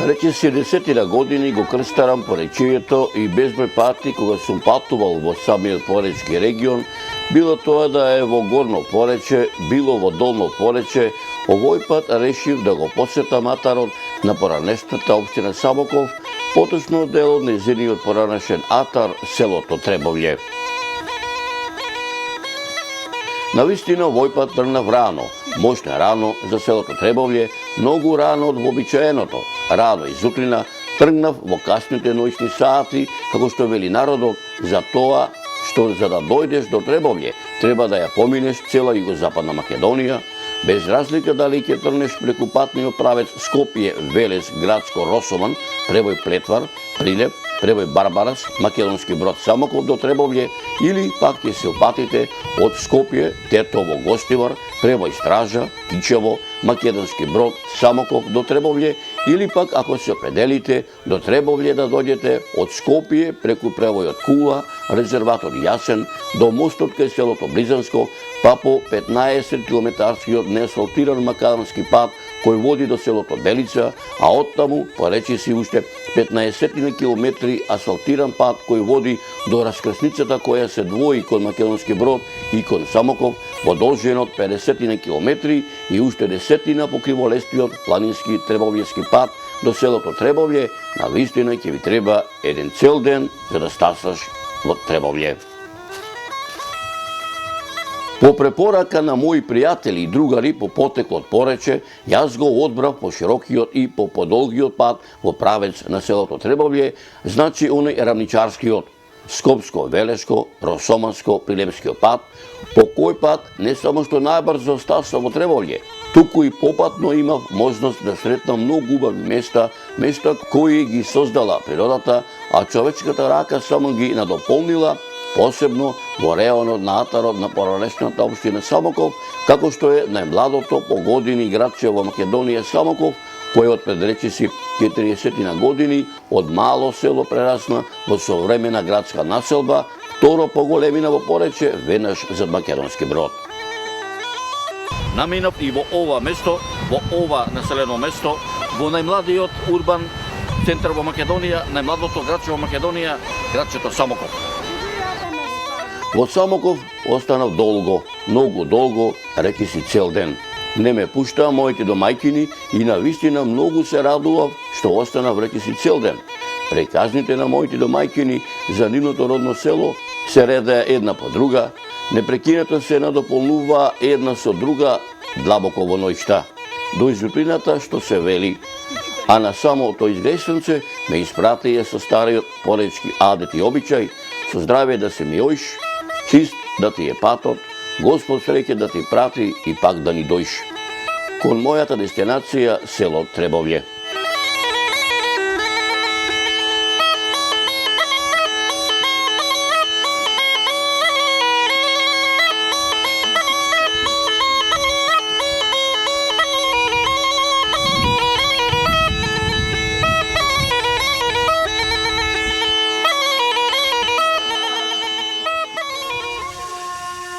Речиси 10 години го крстарам поречието и безброј пати кога сум патувал во самиот Поречки регион, било тоа да е во Горно Порече, било во Долно Порече, овој пат решив да го посетам атарот на поранешната општина Самоков, поточно дел од нејзиниот поранешен атар, селото Требовље. Навистина овој пат тргнав рано, мощно рано за селото Требовље, многу рано од вообичаеното. Рано изутрина тргнав во касните ноќни сати, како што вели народот, за тоа што за да дојдеш до Требовље, треба да ја поминеш цела Југозападна Македонија, без разлика дали ќе тргнеш преку патниот правец Скопје, Велес, Градско, Росоман, превој Плетвар, Прилеп, превој Барбарас, Македонски Брод, Самоков до Требовље, или пак ќе се опатите од Скопје, Тетово, Гостивар, превој Стража, Кичево, Македонски Брод, Самоков до Требовље, или пак ако се определите до Требовље да дојдете од Скопје преку превојот Кула, резерватор Јасен, до мостот кај селото Близанско, па по 15 километарскиот неасфалтиран макадамски пат кој води до селото Белица, а оттаму по речиси уште 15 километри асфалтиран пат кој води до раскрсницата која се двои кон Македонски Брод и кон Самоков во должина од 50 километри и уште 10 по криволестиот планински Требовљески пат до селото Требовље. Навистина ќе ви треба еден цел ден за да стасаш во Требовље. По препорака на мои пријатели и другари по потеклот Порече, јас го одбрав по широкиот и по подолгиот пат во правец на селото Требовље, значи оној рамничарскиот, Скопско-Велешко, Росоманско, Прилепскиот пат, по кој пат не само што најбрзо стасав во Требовље, туку и попатно имав можност да сретнам многу убави места, места кои ги создала природата, а човечката рака само ги надополнила, посебно во реонот на атарот на поранешната општина Самоков, како што е најмладото по години градче во Македонија Самоков, кој од пред речиси 40 години од мало село прерасна во современа градска населба, второ по големина во Порече, веднаш зад Македонски Брод. Наминав и во ова место, во ова населено место, во најмладиот урбан центар во Македонија, најмладото градче во Македонија, градчето Самоков. Во Самоков останав долго, многу долго, речиси цел ден. Не ме пуштаа моите домајкини и навистина многу се радував што останав речиси цел ден. Преказните на моите домајкини за нивното родно село се редеа една по друга, непрекинато се надополнуваа една со друга длабоко во ноќта. До изутрината што се вели, а на самото известенце ме испратија со стариот поречки адет и обичај, со здраве да се ми оиш, чист да ти е патот, Господ среќа да ти прати и пак да ни дојш. Кон мојата дестинација село Требовље.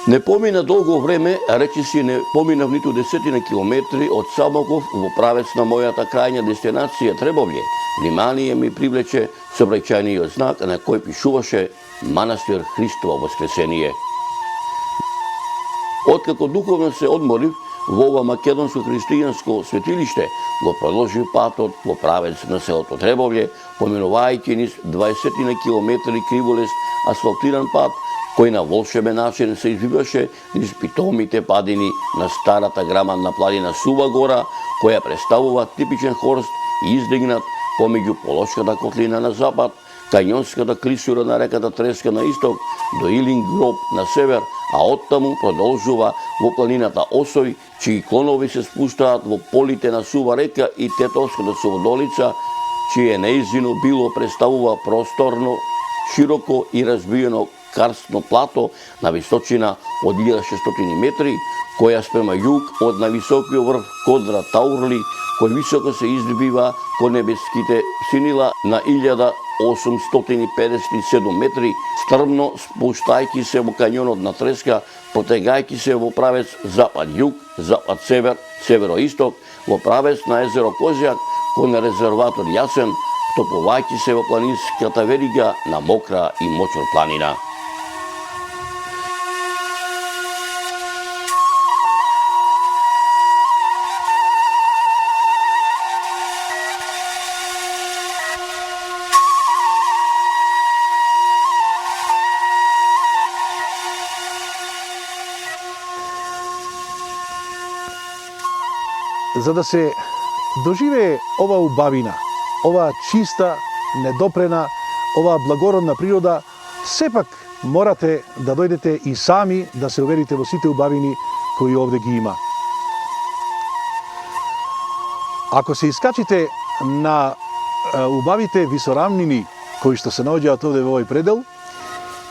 Не помина долго време, а речиси не поминав ниту 10 километри од Самоков во правец на мојата крајна дестинација Требовље. Внимание ми привлече сообраќајниот знак на кој пишуваше Манастир Христово Воскресение. Откако духовно се одморив во ова македонско христијанско светилиште, го продолжив патот во правец на селото Требовље, поминувајќи низ 20 километри криволест асфалтиран пат, кој на волшебен начин се извиваше низ питомите падини на старата грамадна планина Сува гора, која представува типичен хорст издигнат помеѓу Полошката котлина на запад, Кањонската клисура на реката Треска на исток, до Илин гроб на север, а оттаму продолжува во планината Осој, чии клонови се спуштаат во полите на Сува река и Тетовската Суводолица, чие нејзино било представува просторно, широко и разбиено карстно плато на височина од 1600 метри, која спрема југ од највисокиот врв Кодра Таурли, кој високо се издвива кон небеските синила на 1857 метри, стрмно спуштајќи се во кањонот на Треска, потегајќи се во правец запад-југ, запад-север, северо-исток, во правец на езеро Козјак, кон резерватор Јасен, встапувајќи се во планинската верига на Мокра и Мочор планина. За да се доживее ова убавина, оваа чиста, недопрена, оваа благородна природа, сепак морате да дојдете и сами да се уверите во сите убавини кои овде ги има. Ако се искачите на убавите висорамнини кои што се наоѓаат овде во овој предел,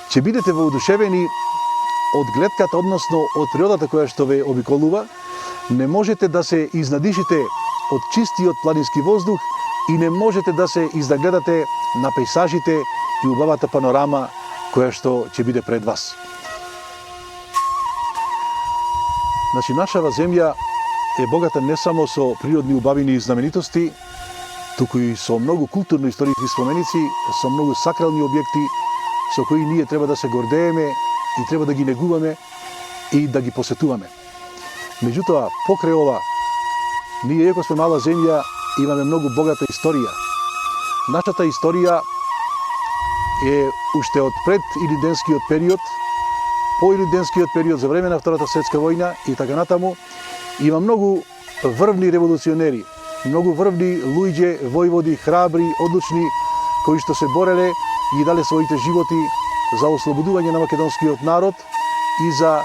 ќе бидете воодушевени од гледката, односно од природата која што ве обиколува. Не можете да се изнадишите од чистиот планински воздух и не можете да се изнагледате на пейсажите и убавата панорама која што ќе биде пред вас. Значи, нашава земја е богата не само со природни убавини и знаменитости, туку и со многу културно-историски споменици, со многу сакрални објекти со кои ние треба да се гордееме и треба да ги негуваме и да ги посетуваме. Меѓутоа, покрај ова, ние, иако сме мала земја, имаме многу богата историја. Нашата историја е уште од пред илинденскиот период, по илинденскиот период, за време на Втората светска војна и така натаму, има многу врвни револуционери, многу врвни луѓе, војводи, храбри, одлучни, кои што се бореле и дале своите животи за ослободување на македонскиот народ и за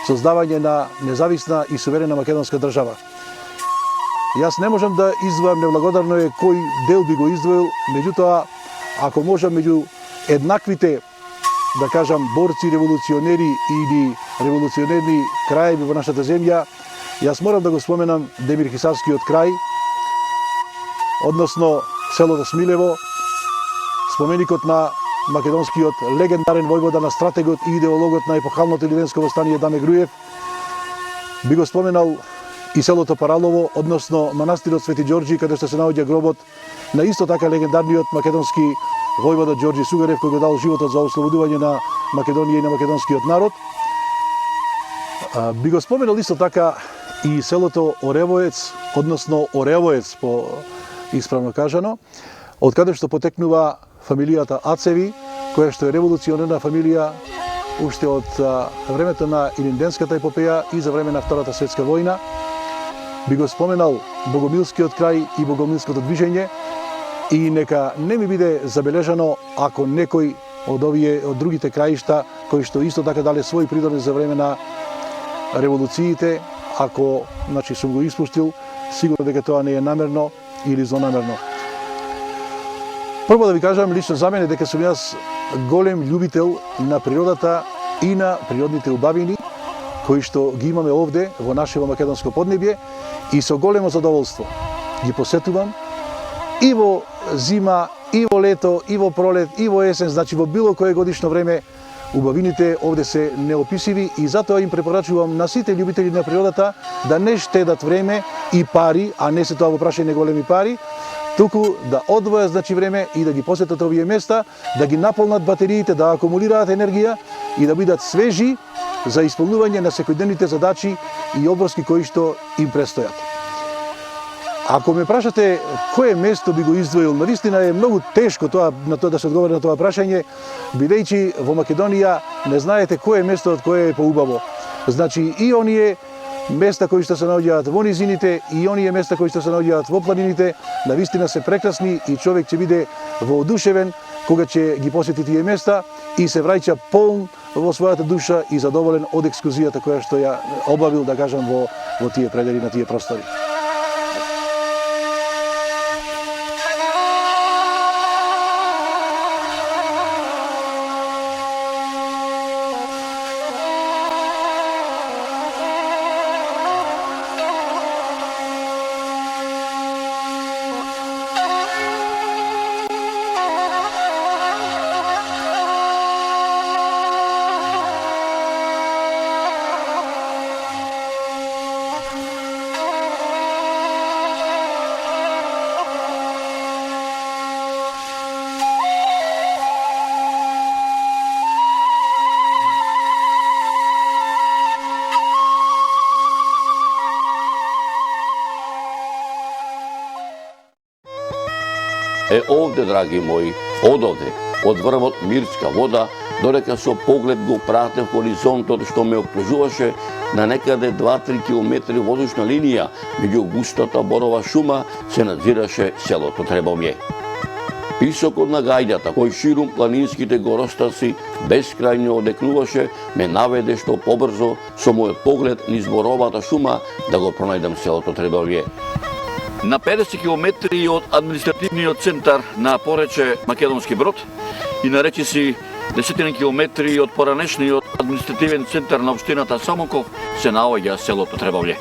создавање на независна и суверена македонска држава. Јас не можам да издвојам, неблагодарно е кој дел би го издвоил, меѓутоа, ако можам меѓу еднаквите, да кажам, борци, револуционери или револуционерни краеви во нашата земја, јас морам да го споменам Демир Хисарскиот крај, односно селото Смилево, споменикот на македонскиот легендарен војвода, на стратегот и идеологот на епохалното илинденско востание Даме Груев. Би го споменал и селото Паралово, односно манастирот Свети Ѓорѓи, каде што се наоѓа гробот на исто така легендарниот македонски војвода Ѓорѓи Сугарев, кој го дал животот за ослободување на Македонија и на македонскиот народ. Би го споменал исто така и селото Оревоец, односно Оревоец по исправно кажано, од каде што потекнува фамилијата Ацеви, која што е револуционерна фамилија уште од времето на илинденската епопеја и за време на Втората светска војна. Би го споменал Богомилскиот крај и Богомилското движење и нека не ми биде забележано ако некој од другите краишта кои што исто така дале свој придонес за време на револуциите, ако сум го испуштил, сигурно дека тоа не е намерно или злонамерно. Прво да ви кажам, лично за мене, дека сум јас голем љубител на природата и на природните убавини, кои што ги имаме овде во нашето македонско поднебје, и со големо задоволство ги посетувам и во зима, и во лето, и во пролет, и во есен, значи во било кое годишно време. Убавините овде се неописиви и затоа им препорачувам на сите љубители на природата да не штедат време и пари, а не се тоа во прашање големи пари, туку да одвојат време и да ги посетат овие места, да ги наполнат батериите, да акумулираат енергија и да бидат свежи за исполнување на секојдневните задачи и обврски кои што им престојат. Ако ме прашате кое место би го издвоил, навистина е многу тешко на тоа да се одговори на тоа прашање, бидејќи во Македонија не знаете кое место од кое е поубаво. Значи и оние места кои што се наоѓаат во низините и оние места кои што се наоѓаат во планините, навистина се прекрасни и човек ќе биде воодушевен кога ќе ги посети тие места и се враќа полн во својата душа и задоволен од екскурзијата која што ја обавил, да кажам, во тие предели, на тие простори. Овде, драги мои, одовде, од врвот Мирска вода, додека со поглед го пратев хоризонтот што ме окружуваше на некаде 2-3 километри воздушна линија, меѓу густата борова шума се надзираше селото Требовје. Писокот на гајдата, кој ширум планинските горостаци бескрајно одекнуваше, ме наведе што побрзо со мојот поглед низ боровата шума да го пронајдам селото Требовје. На 50 километри од административниот центар на порече Македонски Брод и на речиси 10 километри од поранешниот административен центар на општината Самоков се наоѓа селото Требовје.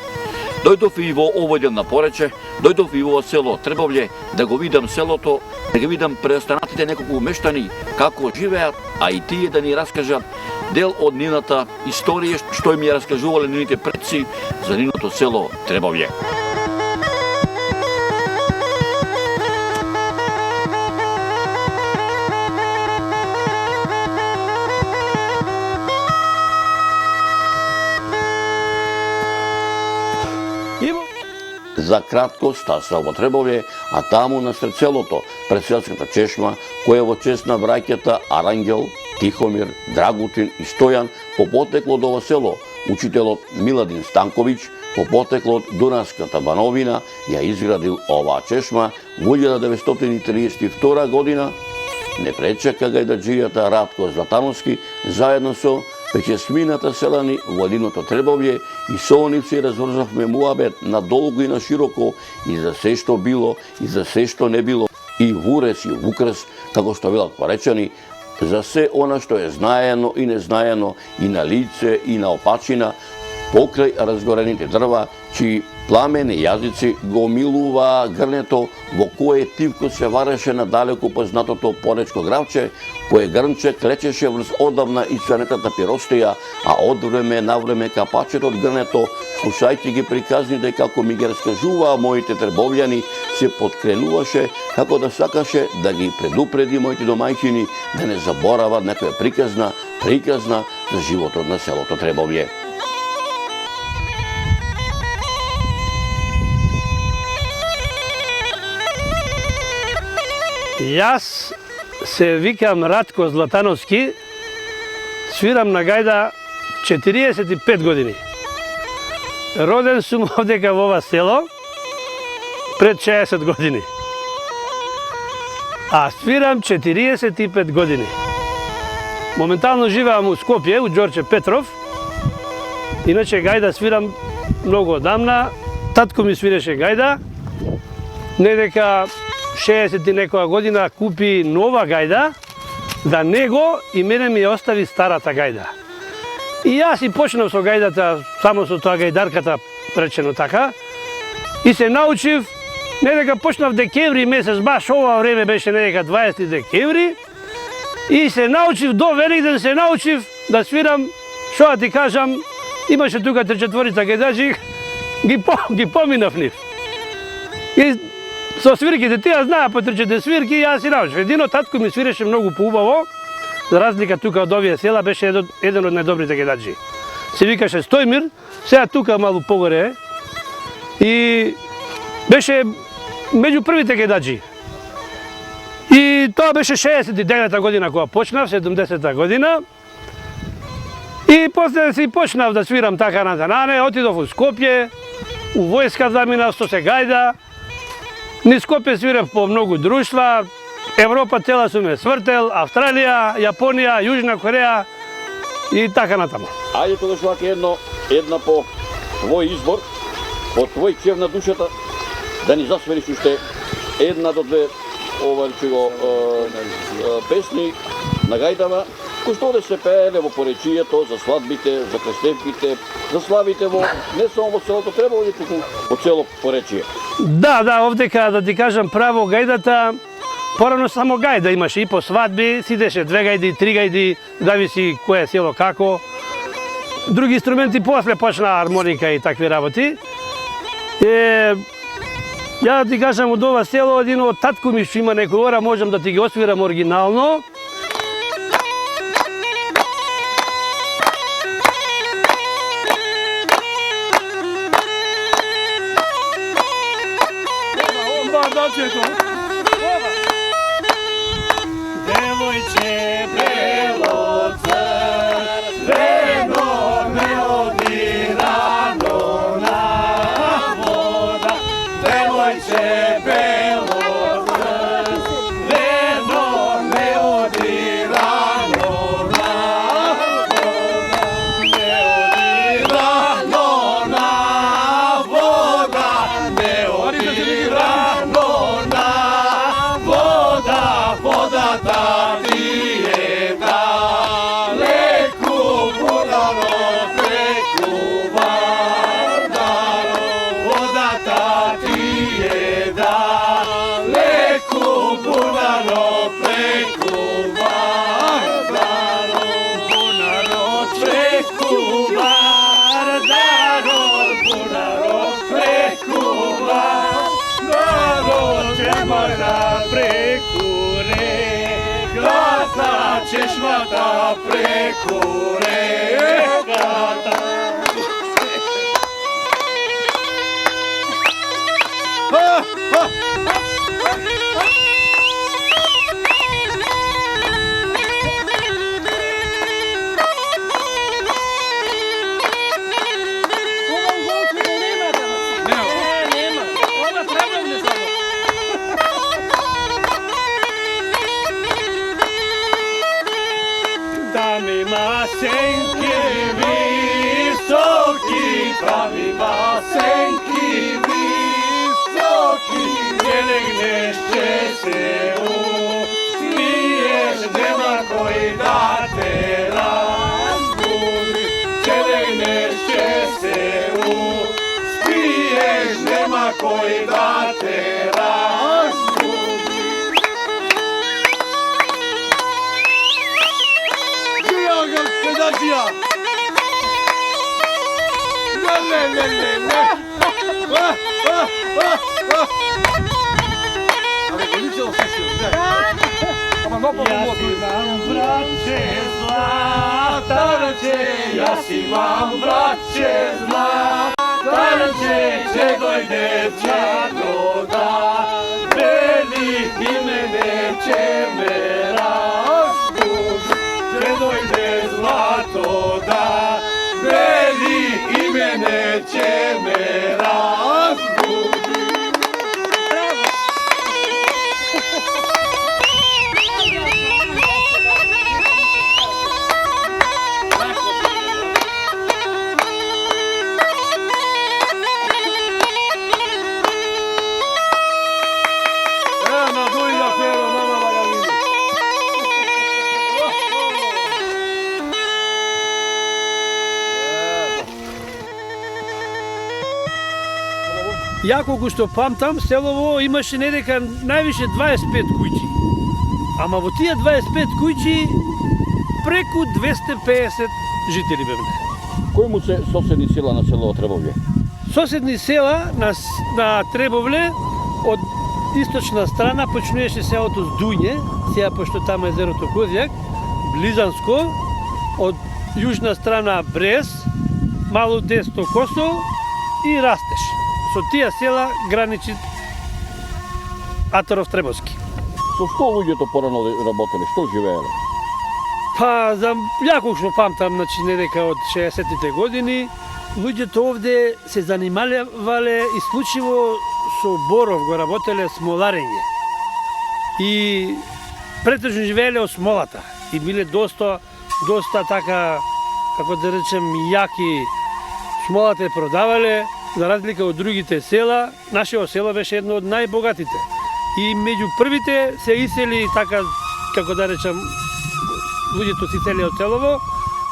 Дојдов и во овој дел на порече, дојдов и во село Требовје да го видам селото, да ги видам преостанатите неколку мештани како живеат, а и тие да ни раскажат дел од нивната историја што им ја раскажувале нивните предци за нивното село Требовје. За кратко стаса во Требовје, а таму насред селото, пред селската чешма, која во чест на браќата Арангел, Тихомир, Драгутин и Стојан, по потекло од ова село, учителот Миладин Станковиќ, по потекло од Дунавската бановина, ја изградил оваа чешма во 1932 година. Не пречека гајдаџијата Радко Златановски, заедно со печесмината селани во единото Требовје и со онив се разврзавме муабет надолго и на широко и за се што било и за се што не било, и вурес и вукрс, како што велат поречани, за се она што е знаено и незнаено и на лице и на опачина, покрај разгорените дрва, чии пламени јазици го милува грнето во кое тивко се вареше на далеко познатото поречко гравче, кое грнче клечеше врз одавна ицванетата пиростија, а од време на време капачето од грнето, слушајќи ги приказните како ми ги раскажуваа моите требовјани, се подкренуваше како да сакаше да ги предупреди моите домајчини да не заборават некоја приказна за животот на селото Требовје. Јас се викам Радко Златановски, свирам на гајда 45 години. Роден сум овдека во ова село пред 60 години. А свирам 45 години. Моментално живеам у Скопје, у Ѓорче Петров. Иначе гајда свирам многу одамна. Татко ми свиреше гајда. Не дека 60 и некоја година купи нова гајда, да него и мене ми ја остави старата гајда. И јас и почнав со гајдата, само со тоа гајдарката, речено така, и се научив, не дека почнав декември месец, баш ова време беше не дека 20 декември, и се научив, до Великден се научив да свирам, што да ти кажам, имаше тука 3-4 гајдаџи, ги поминав нив. И со свирките, тие знаа по 3-4 свирки и јас си научив. Едино татко ми свиреше многу поубаво, за разлика тука од овие села, беше еден од најдобрите гајдаџи. Се викаше Стојмир, сега тука малку погоре и беше меѓу првите гајдаџи. И тоа беше 69-та година кога почнав, 70-та година. И после си почнав да свирам така на танане, отидов у Скопје, у војска заминав со се гајда. Низ Скопје свирев по многу друштва, Европа цела сум ја свртел, Австралија, Јапонија, Јужна Кореја и така натаму. Ајде тогаш вака една по твој избор, по твој чев на душата, да ни засвириш уште една до две песни на гајдава, кои што да се пееле во поречието, за свадбите, за крстевките, за славите во не само во селото Требовје, туку во цело поречие. Да, овдека да ти кажам право, гајдата, порано само гајда имаше и по свадби, сидеше 2 гајди, 3 гајди, зависи кое село како. Други инструменти после почна армоника и такви работи. Ја да ти кажам од ова село, един од татко ми што има некој ора, можам да ти ги освирам оригинално. Devojče belo crveno me odirano na voda. Devojče belo crveno me odirano na voda. Me odirano na voda. Me odirano na voda. Voda da ti je daleku budalo preku Vardaro. Voda da ti je daleku budalo preku Vardaro. Bunaro preku Vardaro. Bunaro preku Vardaro. Češmata preku regata. Češmata preku regata. Tam ima senki visoki, tam ima senki visoki. Ne legneš će se uspiješ, nema koji da te razbudi. Ne legneš će se uspiješ, nema koji da te razbudi. Gospodacija! Ne. Ale gonicie o sesję, tak? Ja si mam bracie zlatarče, ja si mam braće zlatarče, če dojde čado da veli i mene će me razbudi. Če dojde zlato da veli i mene će me razbudi. Ja колку што памтам, селово имаше недека највише 25 куќи. Ама во тие 25 куќи преку 250 жители бевме. Кои му се соседни села на село Требовле? Соседни села на Требовле од источна страна почнуеше селото Здуње, сега пошто таму е езерото Козјак, Близанско, од јужна страна Брес, Мало Десто Косово и Растеш. Со тие села граничи Атаров Требовски. Со што луѓето порано работеле? Што живееле? Па, за јако што памтам, значи недека од 60-тите години, луѓето овде се занимавале исклучиво со боров, го работеле смоларење. И претежно живееле од смолата. И биле доста така, како да речем, јаки. Смолата е продавале, за разлика од другите села, нашето село беше едно од најбогатите. И меѓу првите се исели така, како да речем, луѓето си цели од селово,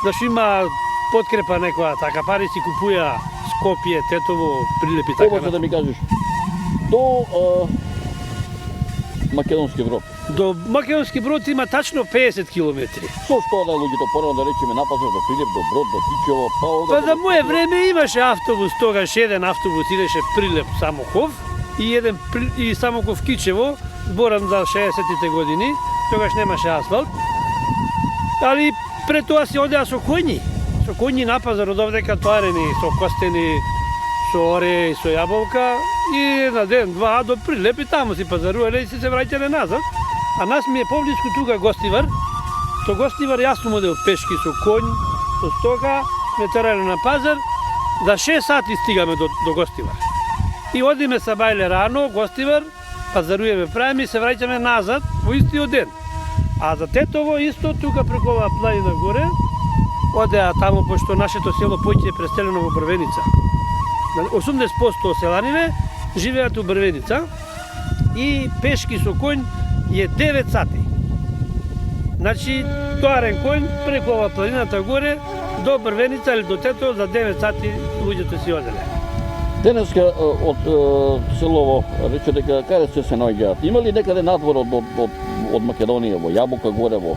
зашто има подкрепа некоја така, пари си купуја Скопје, Тетово, Прилеп и така. Обаче да ми кажеш, до Македонски Брод. До Македонски Брод има тачно 50 километри. Со што да луѓето порано да речеме напазар до Прилеп, до Брод, до Тичево, па овде... Па за моје време имаше автобус, тогаш еден автобус идеше Прилеп Самоков и Самоков Кичево, зборам за 60-тите години, тогаш немаше асфалт. Али пред тоа се одеа со коњи на пазар од овдека тоарени, со костени, со оре и со јаболка и на ден, два до Прилеп и таму си пазарувале и се враќале назад. А нас ми е поблиску тука Гостивар. То Гостивар јас сум одел пешки со конј, со стока, ме терале на пазар, за 6 сати стигаме до Гостивар. И одиме са бајле рано, Гостивар, пазаруеме, правиме и се враќаме назад во истиот ден. А за Тетово исто, тука преку оваа планина горе, одеа таму, пошто нашето село Појќе е преселено во Брвеница. 80% селаниве живеат у Брвеница и пешки со конј е 9 сати. Значи, тоарен конј преку оваа планината горе до Брвеница или до Тетово за 9 сати луѓето си оделе. Денеска од селово рече дека каде се наоѓаат? Има ли некаде надвор од Македонија, во Јабука горе во?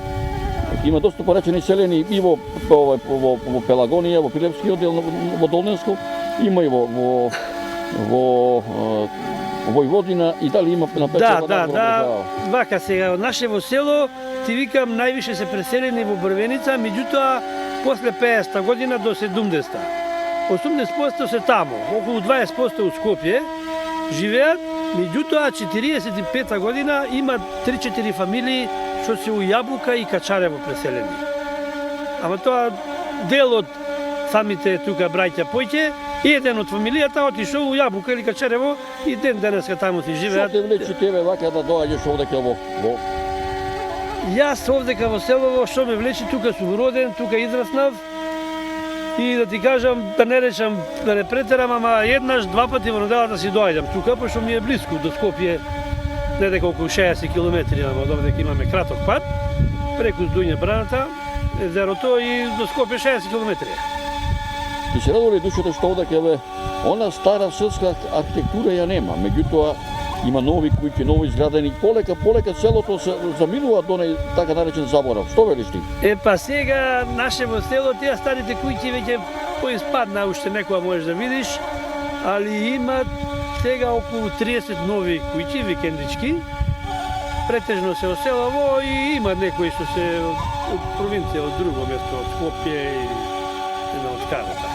Има доста поречени селени и во Пелагонија, во Пилепскиот дел, во Долненско, има и во Војводина и дали има на Печева надвор? Да. Вака сега, од нашево село, ти викам, највише се преселени во Брвеница, меѓутоа, после 50-та година до 70-та. 80% се таму, околу 20% у Скопје живеат, меѓутоа 45-та година има 3-4 фамилии што се у Јабука и Качарево преселени. Ама тоа дел од самите тука браќа Појќе, и еден од фамилијата отишол у Јабука или Качарево и ден денеска таму си живеат. Што те влече тебе вака да доаѓаш овдека во? Јас овдека во селово, што ме влече, тука сум роден, тука израснав. И да ти кажам, да не речам, да не претерам, ама еднаш, два пати во неделата си доаѓам тука, пошто ми е близко до Скопје, не дека околу 60 километри, ама од овдека имаме краток пат, преку Дуње Браната, езерото и до Скопје 60 километри. Ти се радува ли душата што овдека она стара селска архитектура ја нема, меѓутоа има нови куќи, нови изградени, полека селото се заминува до така наречен заборав. Што велиш ти? Па сега нашево село, тие старите куќи веќе поиспадна, уште некоја можеш да видиш, али има сега околу 30 нови куќи, викендички, претежно се оселаво и има некои што се од провинција, од друго место, од Скопје и од Карата.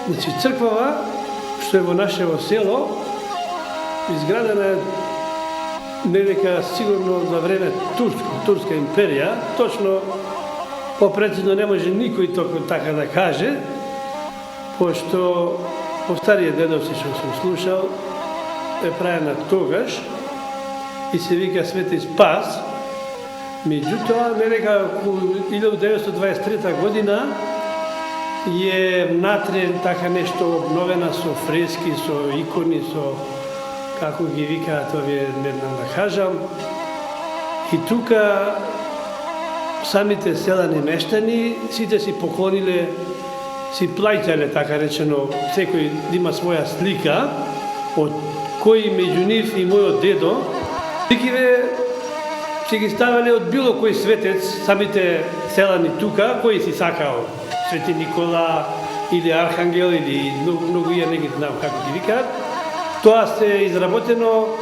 Значи, црквава, што е во нашево село, изградена е не дека сигурно за време Турска империја, точно попрецизно не може никој така да каже, пошто по старија дедовци што сум слушал, е правена тогаш и се вика Свети Спас, меѓутоа не дека околу 1923 година е внатре така нешто обновена со фрески, со икони, со како ги викаат овие, не знам да кажам. И тука самите селани мештани сите си поклониле, си плаќале така речено, секој да има своја слика, од кој меѓу нив и мојот дедо. Сликиве си ги ставале од било кој светец, самите селани тука, кој си сакао. Свети Никола или Архангел или многу ја не ги знам како ги викаат. Тоа се изработено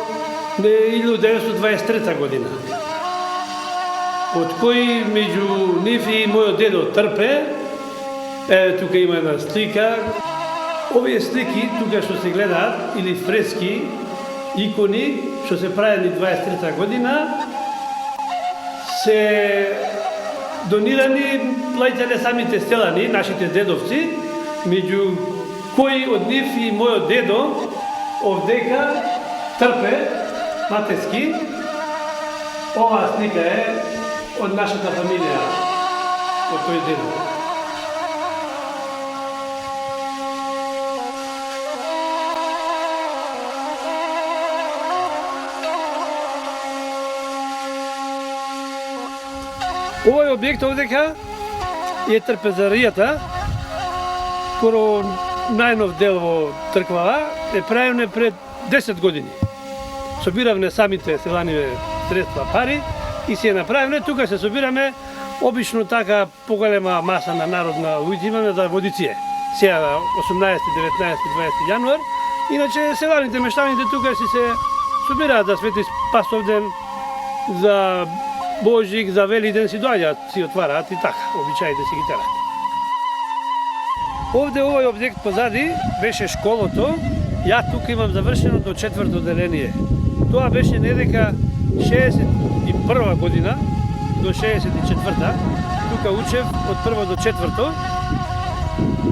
1923 година. Од кој меѓу нив и мојот дедо Трпе, тука има една слика. Овие слики тука што се гледаат или фрески, икони што се правени 23 година се донирани плаќале самите селани, нашите дедовци, меѓу кои од нив и мојот дедо овдека Трпе Матески. Оваа слика е од нашата фамилија, од тој дедо. Овој објект овдека е трпезаријата, скоро најнов дел во црквава, е правиме пред 10 години. Собиравме самите селаниве средства, пари и си ја направиме. Тука се собираме обично така поголема маса на народна луѓе имаме за водиција. Сега 18, 19, 20 јануар. Иначе селаните, мештаните тука си се собираат за Свети Спасовден, за Божик за Велиден си доаѓаат, си отвараат и така, обичаите си ги терат. Овде овој објект позади беше школото. Ја тука имам завршено до 4-то деление. Тоа беше недека 61 година до 64-та. Тука учев од 1 до 4-то.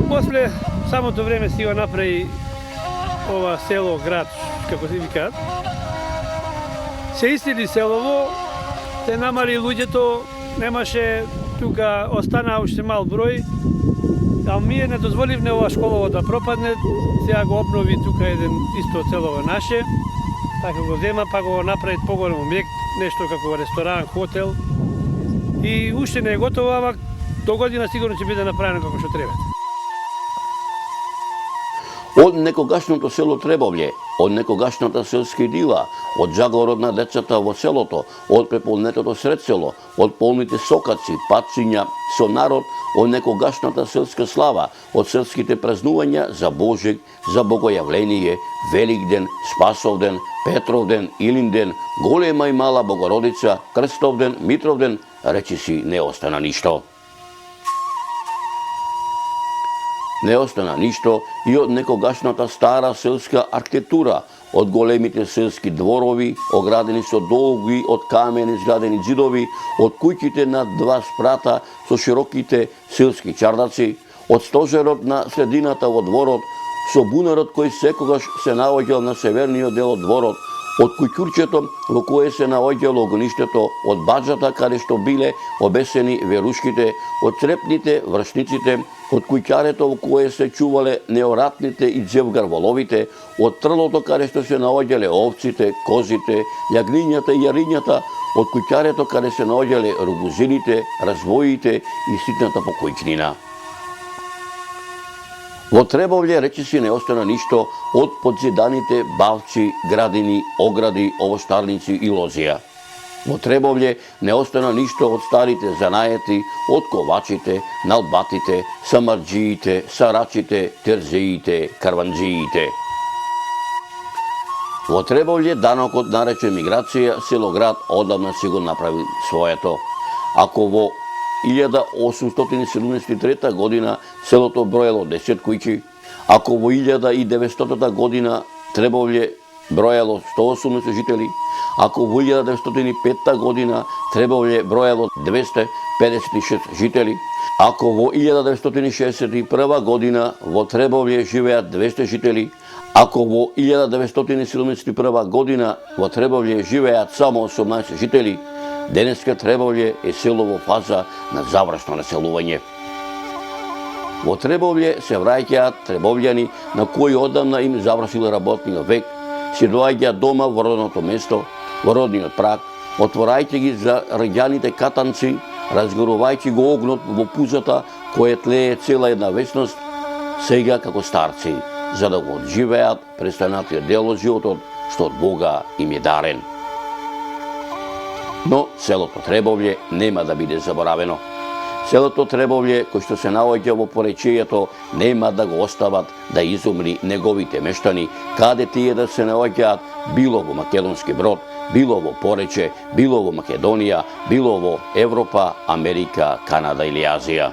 После самото време си го направи ова село, град, како се викаат. Се истили селово, се намали луѓето, немаше тука, остана уште мал број, а ние не дозволивме ова школово да пропадне, сега го обнови тука еден исто селово наше, така го зема, па го направи поголем објект, нешто како ресторан, хотел, и уште не е готово, ама до година сигурно ќе биде направено како што треба. Од некогашното село Требовље, од некогашната селска идила, од жаговорот на децата во селото, од преполнетото сред село, од полните сокаци, патциња со народ, од некогашната селска слава, од селските празнувања за Божик, за Богојавление, Великден, Спасовден, Петровден, Илинден, голема и мала Богородица, Крстовден, Митровден, речиси не остана ништо. Не остана ништо и од некогашната стара селска архитектура, од големите селски дворови, оградени со долги од камен изградени ѕидови, од куќите на 2 спрата со широките селски чардаци, од стожерот на средината во дворот, со бунарот кој секогаш се наоѓал на северниот дел од дворот, од куќурчето во кое се наоѓало огништето, од баџата каде што биле обесени верушките, од црепните вршниците, од куќарето во кое се чувале неоратните и џевгарволовите, од трлото каде што се наоѓале овците, козите, јагнињата и јарињата, од куќарето каде се наоѓале ругузините, развоите и ситната покојчнина. Во Требовље речиси не остана ништо од подзиданите бавци, градини, огради, овоштарници и лозија. Во Требовље не остана ништо од старите занаети, од ковачите, налбатите, самарџиите, сарачите, терзеите, карванџиите. Во Требовље данокот наречен миграција, село-град одамна си го направи своето. Ако во 1873 година селото броело 10 куќи, ако во 1900 година Требовље броело 180 жители, ако во 1905 година Требовље броело 256 жители, ако во 1961 година во Требовље живеат 200 жители, ако во 1971 година во Требовље живеат само 18 жители, денеска Требовље е село во фаза на завршно населување. Во Требовље се враќаат требовљани на кои одамна им завршил работниот век, си доаѓаат дома во родното место, во родниот праг, отворајќи ги за раѓаните катанци, разгорувајќи го огнот во пузата која тлее цела една вечност, сега како старци, за да го одживеат престанатиот дел од животот што од Бога им е дарен. Но селото Требовље нема да биде заборавено. Селото Требовље, кој што се наоѓа во поречието, нема да го остават да изумри неговите мештани, каде тие да се наоѓаат, било во Македонски Брод, било во Порече, било во Македонија, било во Европа, Америка, Канада или Азија.